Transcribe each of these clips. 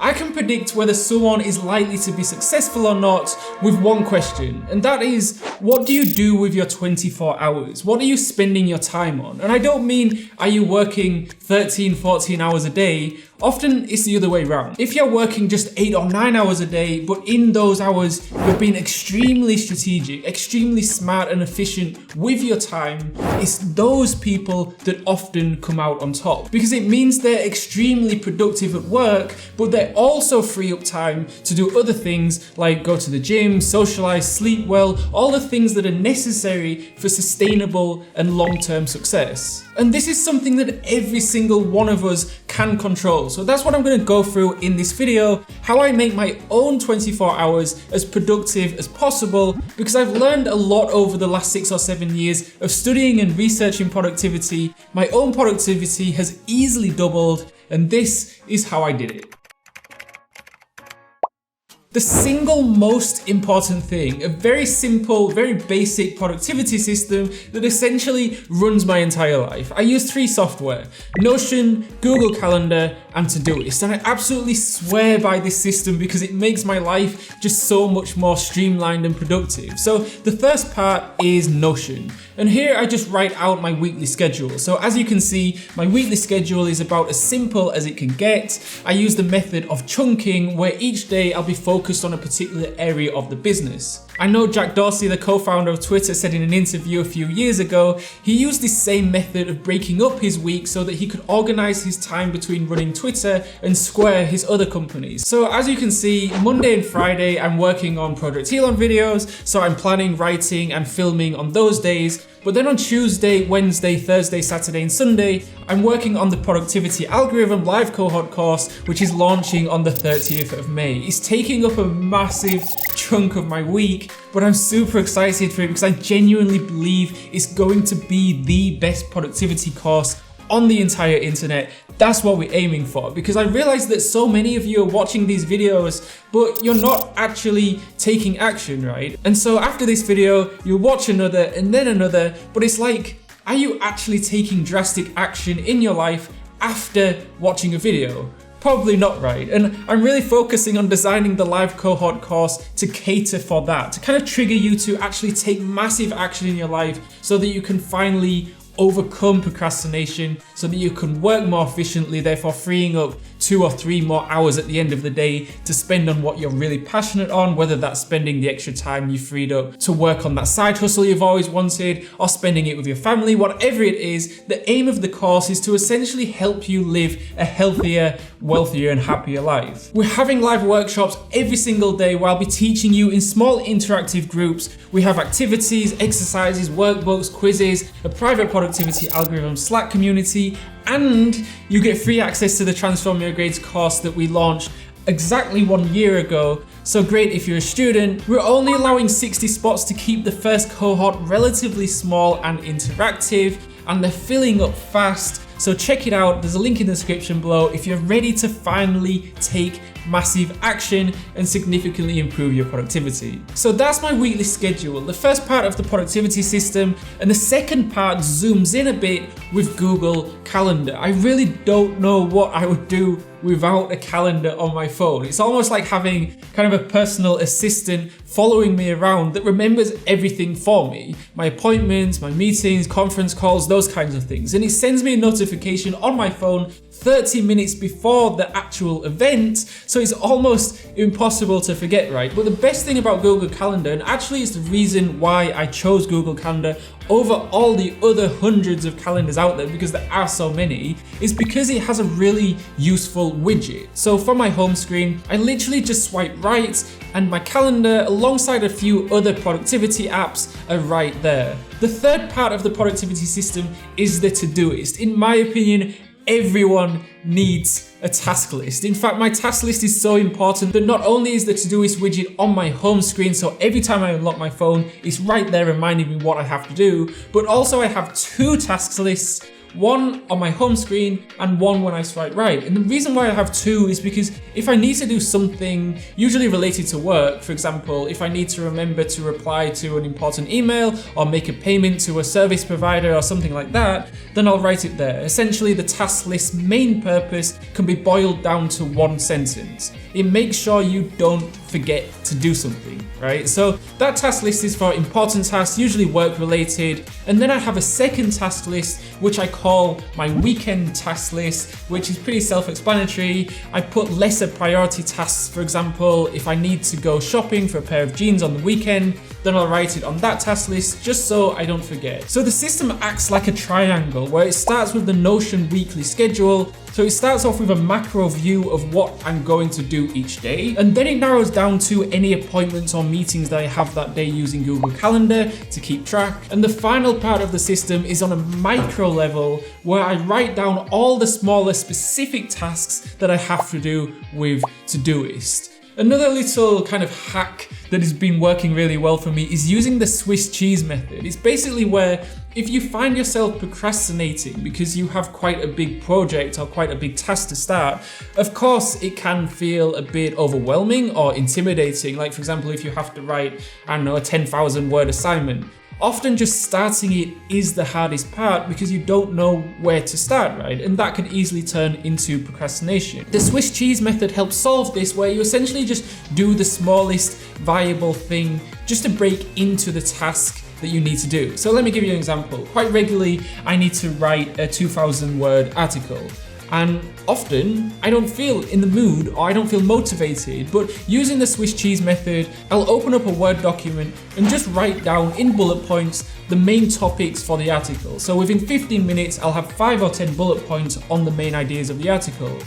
I can predict whether someone is likely to be successful or not with one question, and that is, what do you do with your 24 hours? What are you spending your time on? And I don't mean, are you working 13, 14 hours a day? Often it's the other way around. If you're working just 8 or 9 hours a day, but in those hours, you're being extremely strategic, extremely smart and efficient with your time, it's those people that often come out on top. Because it means they're extremely productive at work, but they also free up time to do other things like go to the gym, socialize, sleep well, all the things that are necessary for sustainable and long-term success. And this is something that every single one of us can control. So that's what I'm going to go through in this video, how I make my own 24 hours as productive as possible, because I've learned a lot over the last 6 or 7 years of studying and researching productivity. My own productivity has easily doubled, and this is how I did it. The single most important thing, a very simple, very basic productivity system that essentially runs my entire life. I use 3 software: Notion, Google Calendar, and Todoist. And I absolutely swear by this system because it makes my life just so much more streamlined and productive. So the first part is Notion. And here I just write out my weekly schedule. So as you can see, my weekly schedule is about as simple as it can get. I use the method of chunking, where each day I'll be focused on a particular area of the business. I know Jack Dorsey, the co-founder of Twitter, said in an interview a few years ago, he used this same method of breaking up his week so that he could organize his time between running Twitter and Square, his other companies. So as you can see, Monday and Friday, I'm working on Project Elon videos, so I'm planning, writing, and filming on those days. But then on Tuesday, Wednesday, Thursday, Saturday, and Sunday, I'm working on the Productivity Algorithm live cohort course, which is launching on the 30th of May. It's taking up a massive chunk of my week, but I'm super excited for it because I genuinely believe it's going to be the best productivity course on the entire internet. That's what we're aiming for, because I realize that so many of you are watching these videos, but you're not actually taking action, right? And so after this video, you'll watch another and then another, but it's like, are you actually taking drastic action in your life after watching a video? Probably not, right? And I'm really focusing on designing the live cohort course to cater for that, to kind of trigger you to actually take massive action in your life so that you can finally overcome procrastination, so that you can work more efficiently, therefore freeing up 2 or 3 more hours at the end of the day to spend on what you're really passionate on, whether that's spending the extra time you freed up to work on that side hustle you've always wanted, or spending it with your family, whatever it is. The aim of the course is to essentially help you live a healthier, wealthier, and happier life. We're having live workshops every single day where I'll be teaching you in small interactive groups. We have activities, exercises, workbooks, quizzes, a private productivity algorithm Slack community, and you get free access to the Transform Your Grades course that we launched exactly 1 year ago. So great if you're a student. We're only allowing 60 spots to keep the first cohort relatively small and interactive, and they're filling up fast. So check it out, there's a link in the description below if you're ready to finally take massive action and significantly improve your productivity. So that's my weekly schedule, the first part of the productivity system, and the second part zooms in a bit with Google Calendar. I really don't know what I would do without a calendar on my phone. It's almost like having kind of a personal assistant following me around that remembers everything for me. My appointments, my meetings, conference calls, those kinds of things. And it sends me a notification on my phone 30 minutes before the actual event, so it's almost impossible to forget, right? But the best thing about Google Calendar, and actually it's the reason why I chose Google Calendar over all the other hundreds of calendars out there, because there are so many, is because it has a really useful widget. So from my home screen, I literally just swipe right, and my calendar alongside a few other productivity apps are right there. The third part of the productivity system is the Todoist. In my opinion, everyone needs a task list. In fact, my task list is so important that not only is the Todoist widget on my home screen, so every time I unlock my phone, it's right there reminding me what I have to do, but also I have 2 task lists. one on my home screen and one when I swipe right. And the reason why I have two is because if I need to do something usually related to work, for example, if I need to remember to reply to an important email or make a payment to a service provider or something like that, then I'll write it there. Essentially, the task list's main purpose can be boiled down to one sentence. It makes sure you don't forget to do something, right? So that task list is for important tasks, usually work related. And then I have a second task list, which I call my weekend task list, which is pretty self-explanatory. I put lesser priority tasks. For example, if I need to go shopping for a pair of jeans on the weekend, then I'll write it on that task list just so I don't forget. So the system acts like a triangle where it starts with the Notion weekly schedule. So it starts off with a macro view of what I'm going to do each day, and then it narrows down to any appointments or meetings that I have that day using Google Calendar to keep track. And the final part of the system is on a micro level where I write down all the smaller specific tasks that I have to do with Todoist. Another little kind of hack that has been working really well for me is using the Swiss cheese method. It's basically where if you find yourself procrastinating because you have quite a big project or quite a big task to start, of course it can feel a bit overwhelming or intimidating. Like for example, if you have to write, I don't know, a 10,000 word assignment. Often just starting it is the hardest part because you don't know where to start, right? And that can easily turn into procrastination. The Swiss cheese method helps solve this, where you essentially just do the smallest viable thing just to break into the task that you need to do. So let me give you an example. Quite regularly, I need to write a 2,000 word article. And often I don't feel in the mood or I don't feel motivated, but using the Swiss cheese method, I'll open up a Word document and just write down in bullet points the main topics for the article. So within 15 minutes, I'll have 5 or 10 bullet points on the main ideas of the article.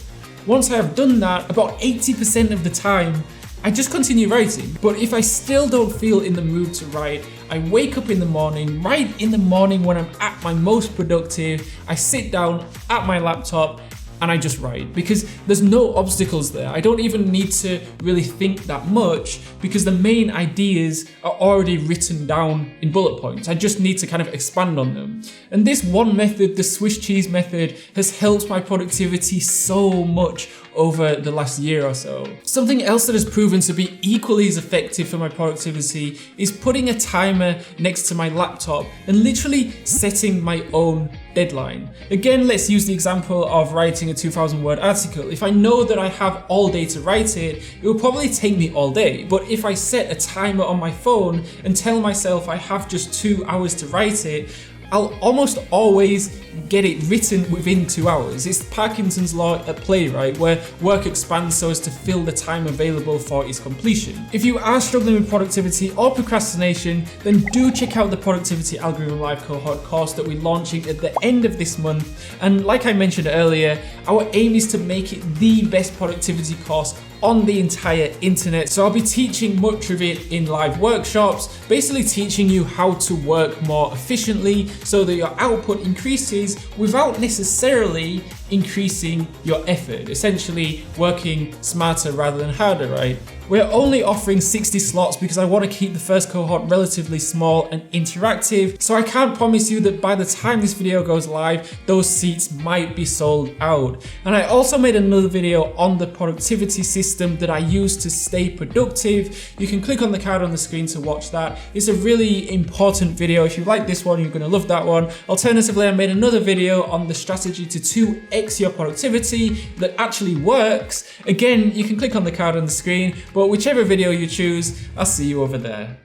Once I have done that, about 80% of the time, I just continue writing. But if I still don't feel in the mood to write, I wake up in the morning, right in the morning when I'm at my most productive, I sit down at my laptop and I just write, because there's no obstacles there. I don't even need to really think that much because the main ideas are already written down in bullet points. I just need to kind of expand on them. And this one method, the Swiss cheese method, has helped my productivity so much over the last year or so. Something else that has proven to be equally as effective for my productivity is putting a timer next to my laptop and literally setting my own deadline. Again, let's use the example of writing a 2,000 word article. If I know that I have all day to write it, it will probably take me all day. But if I set a timer on my phone and tell myself I have just 2 hours to write it, I'll almost always get it written within 2 hours. It's Parkinson's law at play, right? Where work expands so as to fill the time available for its completion. If you are struggling with productivity or procrastination, then do check out the Productivity Algorithm Live cohort course that we're launching at the end of this month. And like I mentioned earlier, our aim is to make it the best productivity course on the entire internet. So I'll be teaching much of it in live workshops, basically teaching you how to work more efficiently so that your output increases without necessarily increasing your effort, essentially working smarter rather than harder, right? We're only offering 60 slots because I want to keep the first cohort relatively small and interactive, so I can't promise you that by the time this video goes live, those seats might be sold out. And I also made another video on the productivity system that I use to stay productive. You can click on the card on the screen to watch that. It's a really important video. If you like this one, you're going to love that one. Alternatively, I made another video on the strategy to 2x your productivity that actually works. Again, you can click on the card on the screen, but whichever video you choose, I'll see you over there.